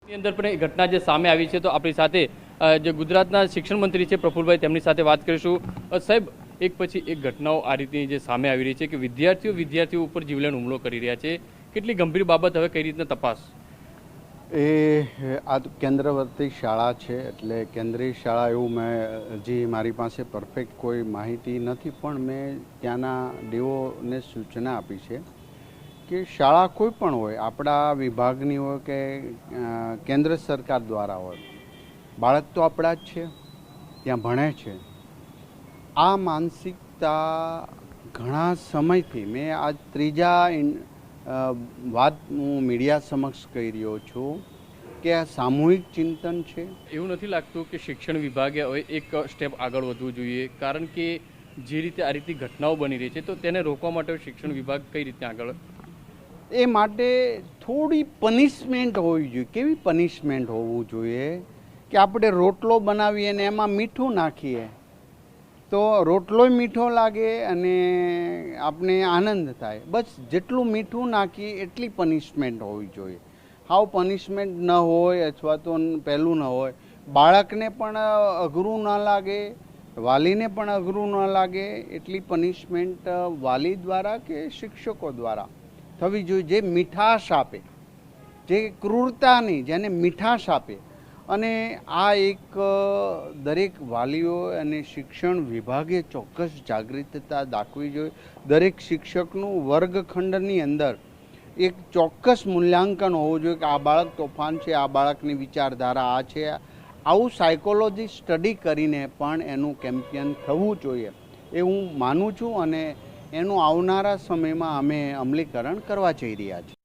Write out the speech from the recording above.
ની અંદર પણ એ ઘટના જે સામે આવી છે તો આપણી સાથે જે ગુજરાતના શિક્ષણ મંત્રી છે પ્રફુલભાઈ તેમની સાથે વાત કરીશું। સાહેબ, એક પછી એક ઘટનાઓ આ રીતની જે સામે આવી રહી છે કે વિદ્યાર્થીઓ ઉપર જીવલેણ હુમલો કરી રહ્યા છે, કેટલી ગંભીર બાબત, હવે કઈ રીતના તપાસ? આ કેન્દ્રવર્તી શાળા છે એટલે કેન્દ્રીય શાળા એવું મેં હજી મારી પાસે પરફેક્ટ કોઈ માહિતી નથી, પણ મેં ત્યાંના ડીઓને સૂચના આપી છે કે શાળા કોઈ પણ હોય, આપણા વિભાગની હોય કે કેન્દ્ર સરકાર દ્વારા હોય, બાળક તો આપણા જ છે, ત્યાં ભણે છે। આ માનસિકતા ઘણા સમયથી, મેં આજ ત્રીજા વાત હું મીડિયા સમક્ષ કહી રહ્યો છું કે આ સામૂહિક ચિંતન છે। એવું નથી લાગતું કે શિક્ષણ વિભાગે હવે એક સ્ટેપ આગળ વધવું જોઈએ? કારણ કે જે રીતે આ રીતની ઘટનાઓ બની રહી છે તો તેને રોકવા માટે શિક્ષણ વિભાગ કઈ રીતે આગળ? એ માટે થોડી પનિશમેન્ટ હોવી જોઈએ। કેવી પનિશમેન્ટ હોવું જોઈએ કે આપણે રોટલો બનાવીએ ને એમાં મીઠું નાખીએ તો રોટલોય મીઠો લાગે અને આપણે આનંદ થાય, બસ જેટલું મીઠું નાખીએ એટલી પનિશમેન્ટ હોવી જોઈએ। હાવ પનિશમેન્ટ ન હોય અથવા તો પહેલું ન હોય, બાળકને પણ અઘરું ન લાગે, વાલીને પણ અઘરું ન લાગે એટલી પનિશમેન્ટ વાલી દ્વારા કે શિક્ષકો દ્વારા થવી જોઈએ, જે મીઠાશ આપે, જે ક્રૂરતા નહીં, જેને મીઠાશ આપે। અને આ એક દરેક વાલીઓ અને શિક્ષણ વિભાગે ચોક્કસ જાગૃતતા દાખવી જોઈએ। દરેક શિક્ષકનું વર્ગખંડની અંદર એક ચોક્કસ મૂલ્યાંકન હોવું જોઈએ કે આ બાળક તોફાન છે, આ બાળકની વિચારધારા આ છે, આવું સાયકોલોજી સ્ટડી કરીને પણ એનું કેમ્પેન થવું જોઈએ એ હું માનું છું, અને એનું આવનારા સમયમાં અમે અમલીકરણ કરવા જઈ રહ્યા છીએ।